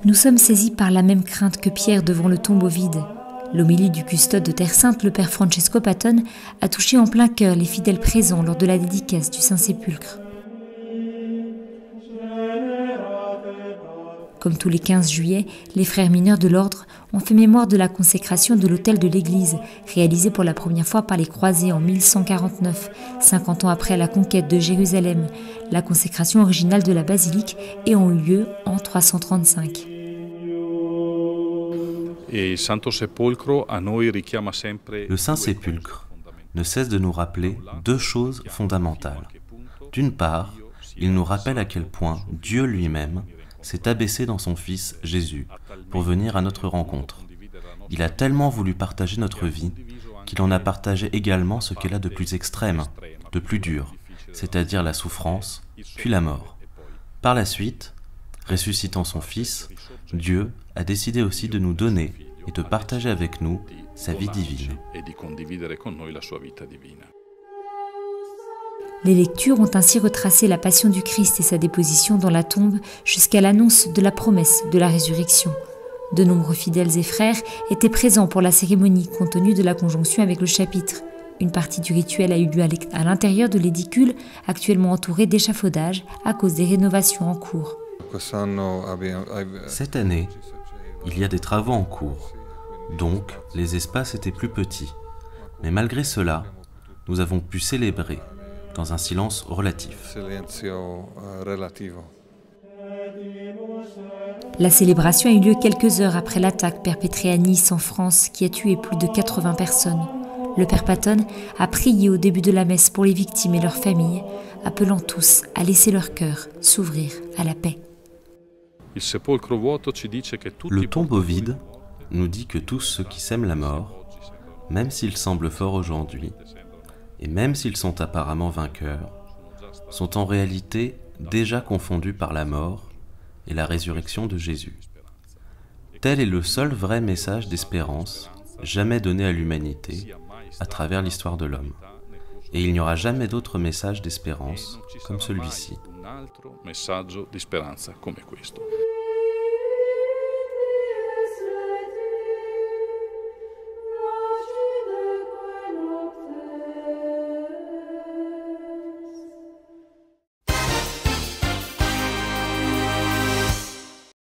Nous sommes saisis par la même crainte que Pierre devant le tombeau vide. L'homélie du custode de Terre Sainte, le père Francesco Patton, a touché en plein cœur les fidèles présents lors de la dédicace du Saint-Sépulcre. Comme tous les 15 juillet, les frères mineurs de l'ordre ont fait mémoire de la consécration de l'autel de l'église, réalisée pour la première fois par les croisés en 1149, 50 ans après la conquête de Jérusalem, la consécration originale de la basilique ayant eu lieu en 335. Le Saint-Sépulcre ne cesse de nous rappeler deux choses fondamentales. D'une part, il nous rappelle à quel point Dieu lui-même s'est abaissé dans son Fils Jésus pour venir à notre rencontre. Il a tellement voulu partager notre vie qu'il en a partagé également ce qu'elle a de plus extrême, de plus dur, c'est-à-dire la souffrance, puis la mort. Par la suite, ressuscitant son Fils, Dieu a décidé aussi de nous donner et de partager avec nous sa vie divine. Les lectures ont ainsi retracé la passion du Christ et sa déposition dans la tombe jusqu'à l'annonce de la promesse de la résurrection. De nombreux fidèles et frères étaient présents pour la cérémonie compte tenu de la conjonction avec le chapitre. Une partie du rituel a eu lieu à l'intérieur de l'édicule, actuellement entouré d'échafaudages à cause des rénovations en cours. Cette année, il y a des travaux en cours, donc les espaces étaient plus petits. Mais malgré cela, nous avons pu célébrer dans un silence relatif. La célébration a eu lieu quelques heures après l'attaque perpétrée à Nice en France qui a tué plus de 80 personnes. Le père Patton a prié au début de la messe pour les victimes et leurs familles, appelant tous à laisser leur cœur s'ouvrir à la paix. Le tombeau vide nous dit que tous ceux qui sèment la mort, même s'ils semblent forts aujourd'hui, et même s'ils sont apparemment vainqueurs, sont en réalité déjà confondus par la mort et la résurrection de Jésus. Tel est le seul vrai message d'espérance jamais donné à l'humanité à travers l'histoire de l'homme. Et il n'y aura jamais d'autre message d'espérance comme celui-ci.